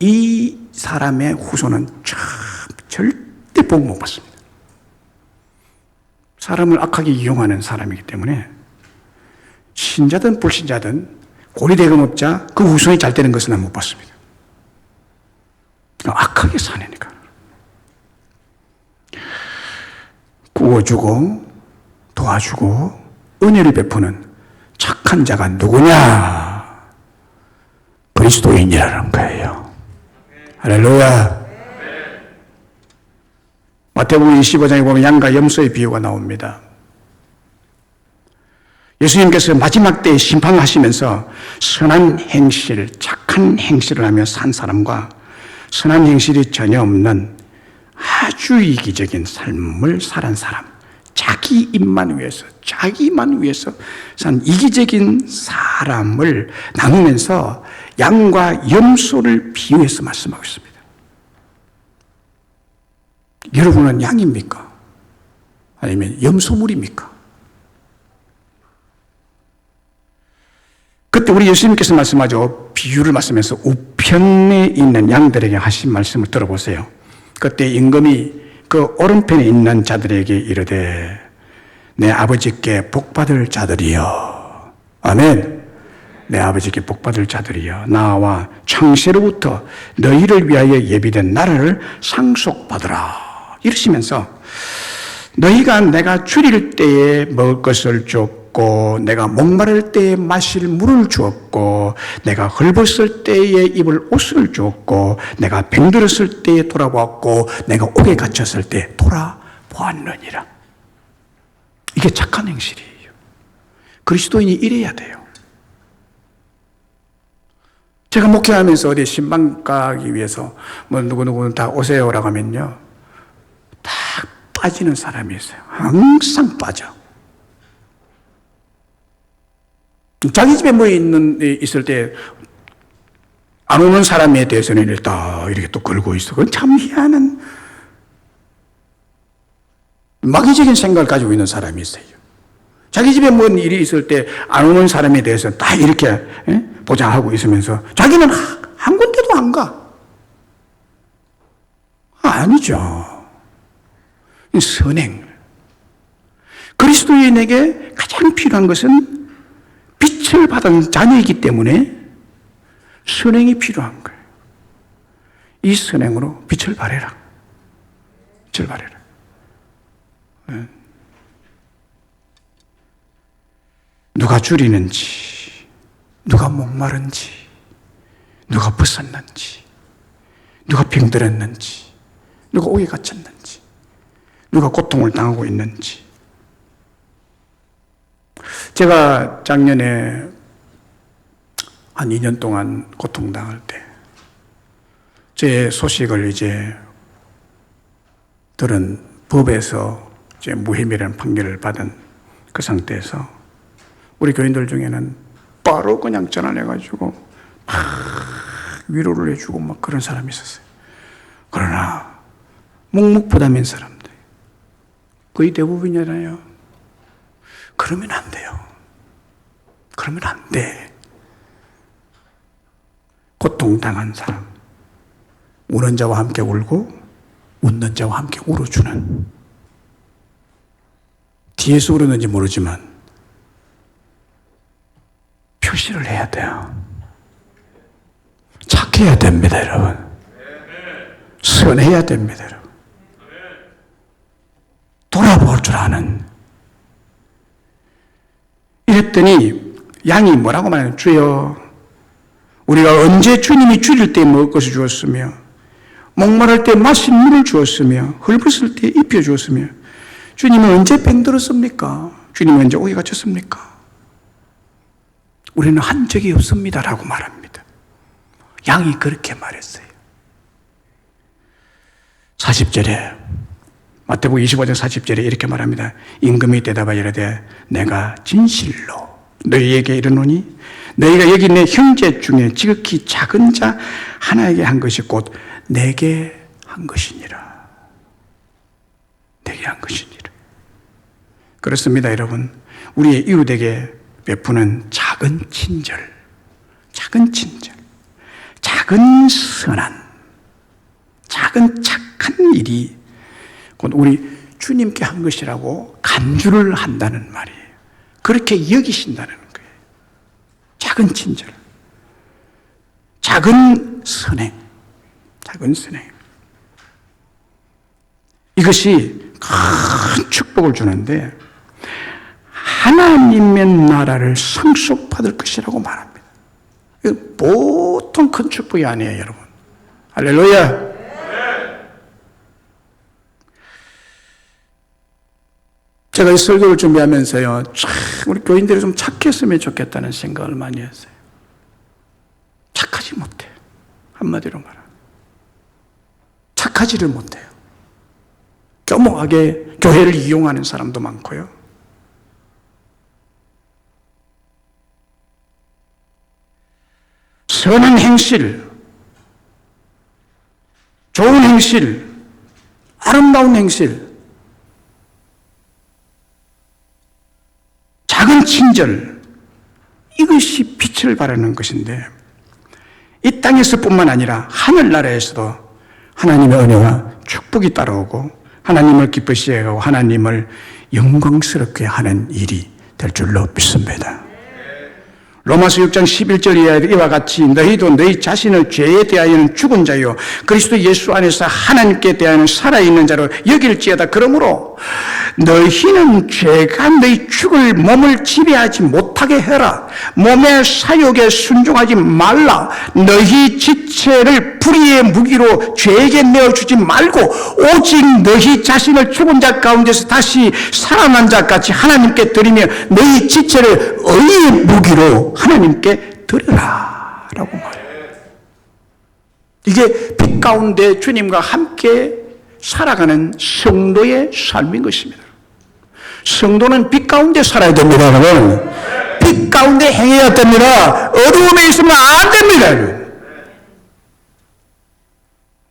이 사람의 후손은 절대 복 못 받습니다. 사람을 악하게 이용하는 사람이기 때문에 신자든 불신자든 고리대금업자 그 후손이 잘 되는 것은 못 받습니다. 악하게 사니까. 구워주고 도와주고 은혜를 베푸는 착한 자가 누구냐? 그리스도인이라는 거예요. 할렐루야. 마태복음 25장에 보면 양과 염소의 비유가 나옵니다. 예수님께서 마지막 때에 심판을 하시면서 선한 행실, 착한 행실을 하며 산 사람과 선한 행실이 전혀 없는 아주 이기적인 삶을 살은 사람, 자기 입만 위해서, 자기만 위해서 산 이기적인 사람을 나누면서 양과 염소를 비유해서 말씀하고 있습니다. 여러분은 양입니까? 아니면 염소물입니까? 그때 우리 예수님께서 말씀하죠. 비유를 말씀해서 우편에 있는 양들에게 하신 말씀을 들어보세요. 그때 임금이 그 오른편에 있는 자들에게 이르되 내 아버지께 복받을 자들이여. 아멘. 내 아버지께 복받을 자들이여. 나와 창세로부터 너희를 위하여 예비된 나라를 상속받으라. 이러시면서 너희가 내가 줄일 때에 먹을 것을 줬고 내가 목마를 때에 마실 물을 주었고 내가 헐벗을 때에 입을 옷을 주었고 내가 병들었을 때에 돌아보았고 내가 옥에 갇혔을 때 돌아보았느니라. 이게 착한 행실이에요. 그리스도인이 이래야 돼요. 제가 목회하면서 어디 신방 가기 위해서 뭐 누구누구 다 오세요라고 하면요, 다 빠지는 사람이 있어요. 항상 빠져. 자기 집에 뭐 있을 때 안 오는 사람에 대해서는 이렇게 또 걸고 있어. 그건 참 희한한 마귀적인 생각을 가지고 있는 사람이 있어요. 자기 집에 뭔 일이 있을 때 안 오는 사람에 대해서 다 이렇게 보장하고 있으면서 자기는 한 군데도 안 가. 아니죠. 선행. 그리스도인에게 가장 필요한 것은 빛을 받은 자녀이기 때문에 선행이 필요한 거예요. 이 선행으로 빛을 발해라. 빛을 발해라. 누가 줄이는지, 누가 목마른지, 누가 벗었는지, 누가 병들었는지, 누가 옥에 갇혔는지, 누가 고통을 당하고 있는지. 제가 작년에 한 2년 동안 고통당할 때 제 소식을 이제 들은 법에서 이제 무혐의라는 판결을 받은 그 상태에서 우리 교인들 중에는 바로 그냥 전환해가지고 막 위로를 해주고 막 그런 사람이 있었어요. 그러나 묵묵부담인 사람들 거의 대부분이잖아요. 그러면 안 돼요. 그러면 안 돼. 고통당한 사람, 우는 자와 함께 울고 웃는 자와 함께 울어주는, 뒤에서 울었는지 모르지만 표시를 해야 돼요. 착해야 됩니다, 여러분. 선해야 됩니다, 여러분. 돌아볼 줄 아는. 이랬더니 양이 뭐라고 말하냐. 주여, 우리가 언제 주님이 줄일 때 먹을 것을 주었으며 목마를 때 마실 물을 주었으며 헐벗을 때 입혀 주었으며 주님은 언제 병들었습니까? 주님은 언제 옥에 갇혔습니까? 우리는 한 적이 없습니다라고 말합니다. 양이 그렇게 말했어요. 40절에 마태복음 25장 40절에 이렇게 말합니다. 임금이 대답하여 이르되 내가 진실로 너희에게 이르노니 너희가 여기 내 형제 중에 지극히 작은 자 하나에게 한 것이 곧 내게 한 것이니라. 내게 한 것이니라. 그렇습니다, 여러분. 우리의 이웃에게 베푸는 작은 친절, 작은 친절, 작은 선한, 작은 착한 일이 곧 우리 주님께 한 것이라고 간주를 한다는 말이에요. 그렇게 여기신다는 거예요. 작은 친절, 작은 선행, 작은 선행. 이것이 큰 축복을 주는데 하나님의 나라를 상속받을 것이라고 말합니다. 이거 보통 큰 축복이 아니에요, 여러분. 할렐루야. 제가 이 설교를 준비하면서요, 참 우리 교인들이 좀 착했으면 좋겠다는 생각을 많이 했어요. 착하지 못해. 한마디로 말하면 착하지를 못해요. 교묘하게 교회를 이용하는 사람도 많고요. 선한 행실, 좋은 행실, 아름다운 행실, 작은 친절, 이것이 빛을 발하는 것인데 이 땅에서뿐만 아니라 하늘나라에서도 하나님의 은혜와 축복이 따라오고 하나님을 기쁘시게 하고 하나님을 영광스럽게 하는 일이 될 줄로 믿습니다. 로마서 6장 11절 이와 같이 너희도 너희 자신을 죄에 대하여는 죽은 자요 그리스도 예수 안에서 하나님께 대하여는 살아있는 자로 여길지어다. 그러므로 너희는 죄가 너희 죽을 몸을 지배하지 못하게 해라. 몸의 사욕에 순종하지 말라. 너희 지체를 불의의 무기로 죄에게 내어주지 말고 오직 너희 자신을 죽은 자 가운데서 다시 살아난 자같이 하나님께 드리며 너희 지체를 의의 무기로 하나님께 드려라 라고 말해요. 이게 빛 가운데 주님과 함께 살아가는 성도의 삶인 것입니다. 성도는 빛 가운데 살아야 됩니다. 여러분. 빛 가운데 행해야 됩니다. 어두움에 있으면 안 됩니다.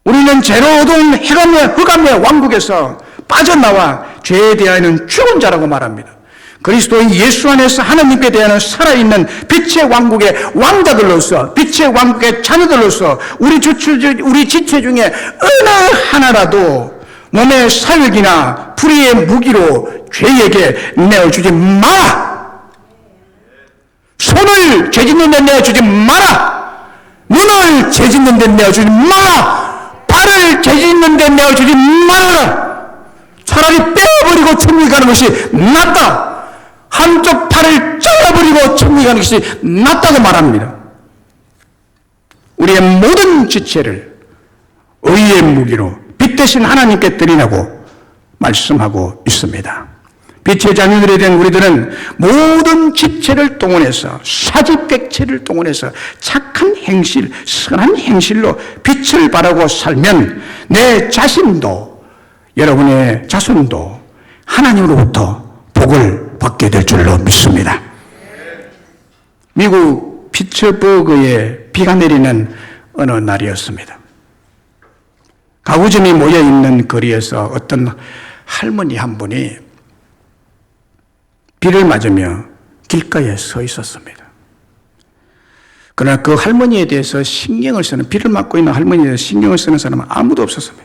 우리는 죄로 어두운 흑암의 왕국에서 빠져나와 죄에 대하여는 죽은 자라고 말합니다. 그리스도인 예수 안에서 하나님께 대하여는 살아있는 빛의 왕국의 왕자들로서 빛의 왕국의 자녀들로서 우리 지체 중에 어느 하나라도 몸의 사욕이나 불의의 무기로 죄에게 내어주지 마라. 손을 죄 짓는 데 내어주지 마라. 눈을 죄 짓는 데 내어주지 마라. 발을 죄 짓는 데 내어주지 말아라. 차라리 빼버리고 천국에 가는 것이 낫다. 한쪽 팔을 잘라버리고 천국에 가는 것이 낫다고 말합니다. 우리의 모든 지체를 의의 무기로 빛 대신 하나님께 드리라고 말씀하고 있습니다. 빛의 자녀들에 대한 우리들은 모든 지체를 동원해서 사지백체를 동원해서 착한 행실, 선한 행실로 빛을 발하고 살면 내 자신도 여러분의 자손도 하나님으로부터 복을 받게 될 줄로 믿습니다. 미국 피츠버그에 비가 내리는 어느 날이었습니다. 가구점이 모여있는 거리에서 어떤 할머니 한 분이 비를 맞으며 길가에 서 있었습니다. 그러나 그 할머니에 대해서 신경을 쓰는, 비를 맞고 있는 할머니에 대해서 신경을 쓰는 사람은 아무도 없었습니다.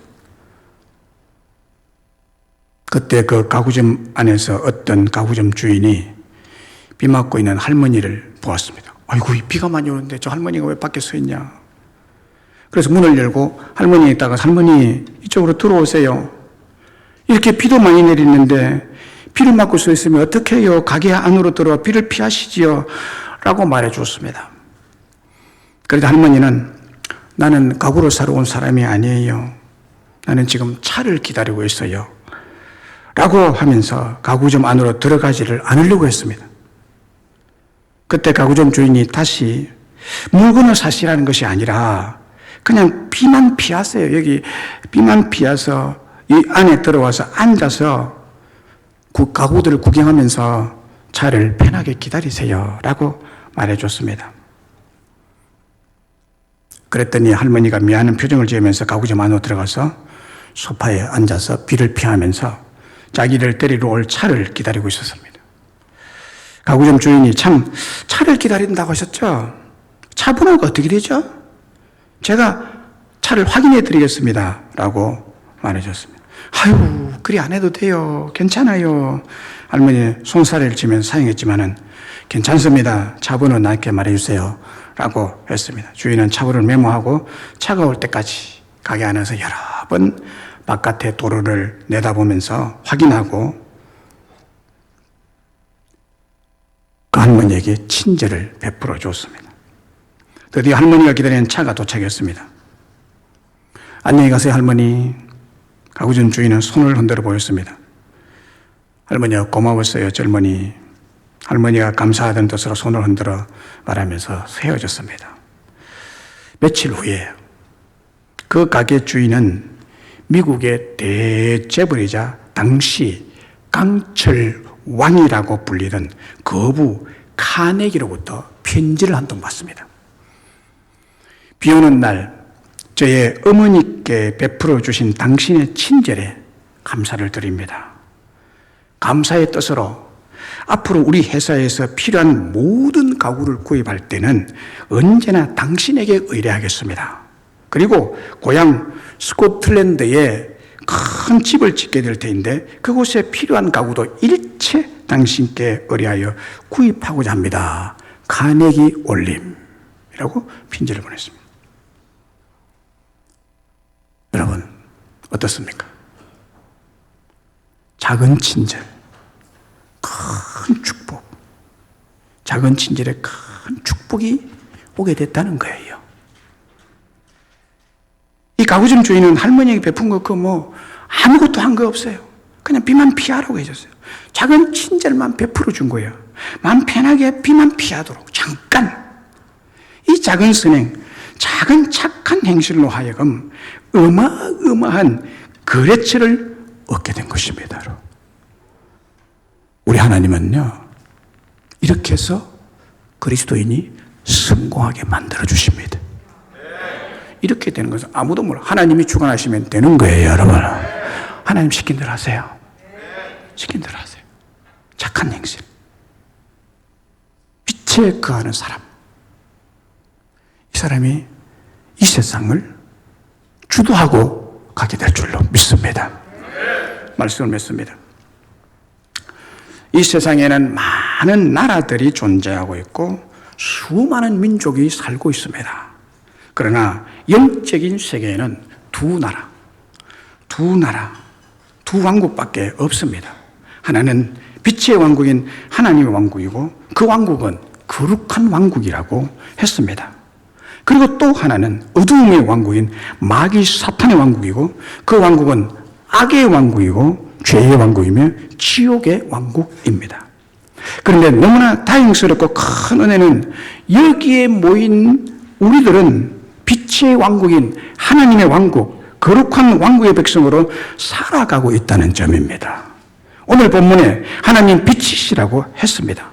그때 그 가구점 안에서 어떤 가구점 주인이 비 맞고 있는 할머니를 보았습니다. 아이고, 비가 많이 오는데 저 할머니가 왜 밖에 서 있냐. 그래서 문을 열고 할머니에 있다가 할머니 이쪽으로 들어오세요. 이렇게 비도 많이 내리는데 비를 맞고 서 있으면 어떻게 해요? 가게 안으로 들어와 비를 피하시지요. 라고 말해 줬습니다. 그래도 할머니는 나는 가구로 사러 온 사람이 아니에요. 나는 지금 차를 기다리고 있어요. 라고 하면서 가구점 안으로 들어가지를 않으려고 했습니다. 그때 가구점 주인이 다시 물건을 사시라는 것이 아니라 그냥 비만 피하세요. 여기 비만 피해서 이 안에 들어와서 앉아서 가구들을 구경하면서 차를 편하게 기다리세요. 라고 말해줬습니다. 그랬더니 할머니가 미안한 표정을 지으면서 가구점 안으로 들어가서 소파에 앉아서 비를 피하면서 자기를 데리러 올 차를 기다리고 있었습니다. 가구점 주인이 참 차를 기다린다고 하셨죠? 차 번호가 어떻게 되죠? 제가 차를 확인해 드리겠습니다. 라고 말해줬습니다. 아유, 그리 안 해도 돼요. 괜찮아요. 할머니 손사래를 치면서 사용했지만은 괜찮습니다. 차 번호 나에게 말해주세요. 라고 했습니다. 주인은 차 번호를 메모하고 차가 올 때까지 가게 안에서 여러 번 바깥의 도로를 내다보면서 확인하고 그 할머니에게 친절을 베풀어 줬습니다. 드디어 할머니가 기다리는 차가 도착했습니다. 안녕히 가세요, 할머니. 가구점 주인은 손을 흔들어 보였습니다. 할머니가 고마웠어요, 젊은이. 할머니가 감사하던 뜻으로 손을 흔들어 말하면서 헤어졌습니다. 며칠 후에 그 가게 주인은 미국의 대재벌이자 당시 강철 왕이라고 불리던 거부 카네기로부터 편지를 한 통 받습니다. 비 오는 날 저의 어머니께 베풀어 주신 당신의 친절에 감사를 드립니다. 감사의 뜻으로 앞으로 우리 회사에서 필요한 모든 가구를 구입할 때는 언제나 당신에게 의뢰하겠습니다. 그리고 고향 스코틀랜드에 큰 집을 짓게 될 터인데 그곳에 필요한 가구도 일체 당신께 의뢰하여 구입하고자 합니다. 카네기 올림이라고 편지를 보냈습니다. 여러분 어떻습니까? 작은 친절, 큰 축복, 작은 친절에 큰 축복이 오게 됐다는 거예요. 이 가구점 주인은 할머니에게 베푼 거 아무것도 한 거 없어요. 그냥 비만 피하라고 해줬어요. 작은 친절만 베풀어 준 거예요. 마음 편하게 비만 피하도록 잠깐. 이 작은 선행, 작은 착한 행실로 하여금 어마어마한 거래처를 얻게 된 것입니다. 우리 하나님은요, 이렇게 해서 그리스도인이 성공하게 만들어 주십니다. 이렇게 되는 것은 아무도 몰라. 하나님이 주관하시면 되는 거예요, 여러분. 하나님 시킨 대로 하세요. 시킨 대로 하세요. 착한 행실. 빛에 거하는 사람. 이 사람이 이 세상을 주도하고 가게 될 줄로 믿습니다. 말씀을 맺습니다. 이 세상에는 많은 나라들이 존재하고 있고 수많은 민족이 살고 있습니다. 그러나 영적인 세계에는 두 왕국밖에 없습니다. 하나는 빛의 왕국인 하나님의 왕국이고 그 왕국은 거룩한 왕국이라고 했습니다. 그리고 또 하나는 어두움의 왕국인 마귀 사탄의 왕국이고 그 왕국은 악의 왕국이고 죄의 왕국이며 지옥의 왕국입니다. 그런데 너무나 다행스럽고 큰 은혜는 여기에 모인 우리들은 빛의 왕국인 하나님의 왕국, 거룩한 왕국의 백성으로 살아가고 있다는 점입니다. 오늘 본문에 하나님 빛이시라고 했습니다.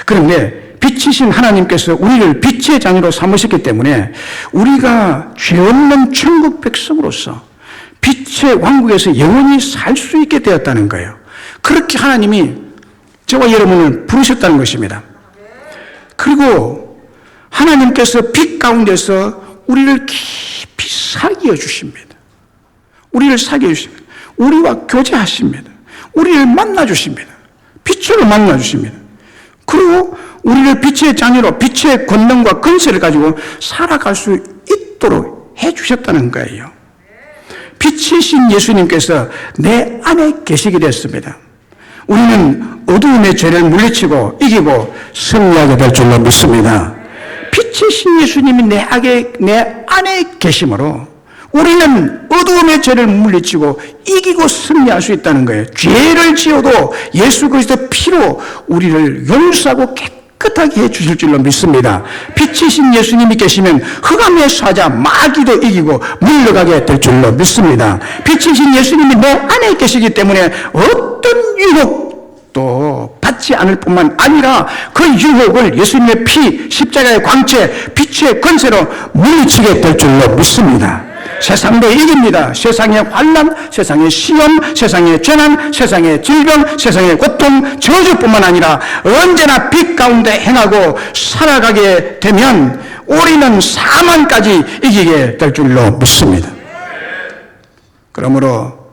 그런데 빛이신 하나님께서 우리를 빛의 자녀로 삼으셨기 때문에 우리가 죄 없는 천국 백성으로서 빛의 왕국에서 영원히 살 수 있게 되었다는 거예요. 그렇게 하나님이 저와 여러분을 부르셨다는 것입니다. 그리고 하나님께서 빛 가운데서 우리를 깊이 사귀어 주십니다. 우리를 사귀어 주십니다. 우리와 교제하십니다. 우리를 만나 주십니다. 빛으로 만나 주십니다. 그리고 우리를 빛의 자녀로 빛의 권능과 권세를 가지고 살아갈 수 있도록 해 주셨다는 거예요. 빛이신 예수님께서 내 안에 계시게 됐습니다. 우리는 어두움의 죄를 물리치고 이기고 승리하게 될 줄로 믿습니다. 빛이신 예수님이 내 안에 계심으로 우리는 어두움의 죄를 물리치고 이기고 승리할 수 있다는 거예요. 죄를 지어도 예수 그리스도 피로 우리를 용서하고 깨끗하게 해주실 줄로 믿습니다. 빛이신 예수님이 계시면 흑암의 사자 마귀도 이기고 물러가게 될 줄로 믿습니다. 빛이신 예수님이 내 안에 계시기 때문에 어떤 유혹도 받지 않을 뿐만 아니라 그 유혹을 예수님의 피, 십자가의 광채, 빛의 권세로 물리치게 될 줄로 믿습니다. 세상도 이깁니다. 세상의 환난, 세상의 시험, 세상의 재난, 세상의 질병, 세상의 고통, 저주뿐만 아니라 언제나 빛 가운데 행하고 살아가게 되면 우리는 사망까지 이기게 될 줄로 믿습니다. 그러므로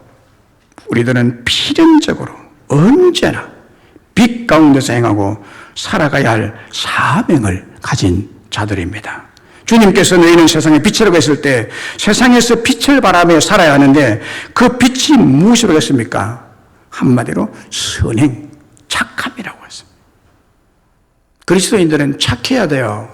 우리들은 필연적으로 언제나 빛 가운데서 행하고 살아가야 할 사명을 가진 자들입니다. 주님께서 너희는 세상의 빛이라고 했을 때 세상에서 빛을 바라며 살아야 하는데 그 빛이 무엇이라고 했습니까? 한마디로 선행, 착함이라고 했습니다. 그리스도인들은 착해야 돼요.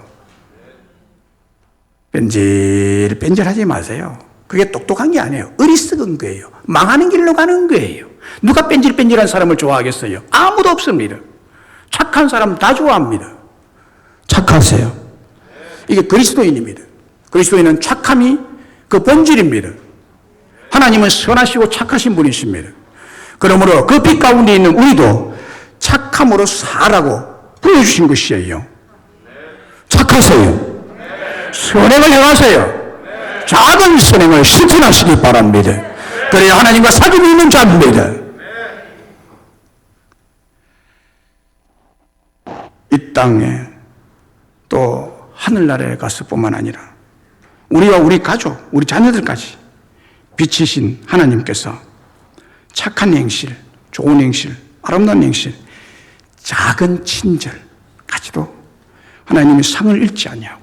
뺀질뺀질하지 마세요. 그게 똑똑한 게 아니에요. 어리석은 거예요. 망하는 길로 가는 거예요. 누가 뺀질뺀질한 사람을 좋아하겠어요? 아무도 없습니다. 착한 사람 다 좋아합니다. 착하세요. 이게 그리스도인입니다. 그리스도인은 착함이 그 본질입니다. 하나님은 선하시고 착하신 분이십니다. 그러므로 그 빛 가운데 있는 우리도 착함으로 살라고 보여주신 것이에요. 착하세요. 선행을 행하세요. 작은 선행을 실천하시기 바랍니다. 그래야 하나님과 사귐이 있는 자입니다. 이 땅에 또 하늘나라에 가서 뿐만 아니라 우리와 우리 가족, 우리 자녀들까지 빛이신 하나님께서 착한 행실, 좋은 행실, 아름다운 행실, 작은 친절까지도 하나님이 상을 잃지 아니하고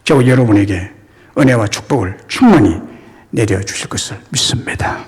저와 여러분에게 은혜와 축복을 충만히 내려주실 것을 믿습니다.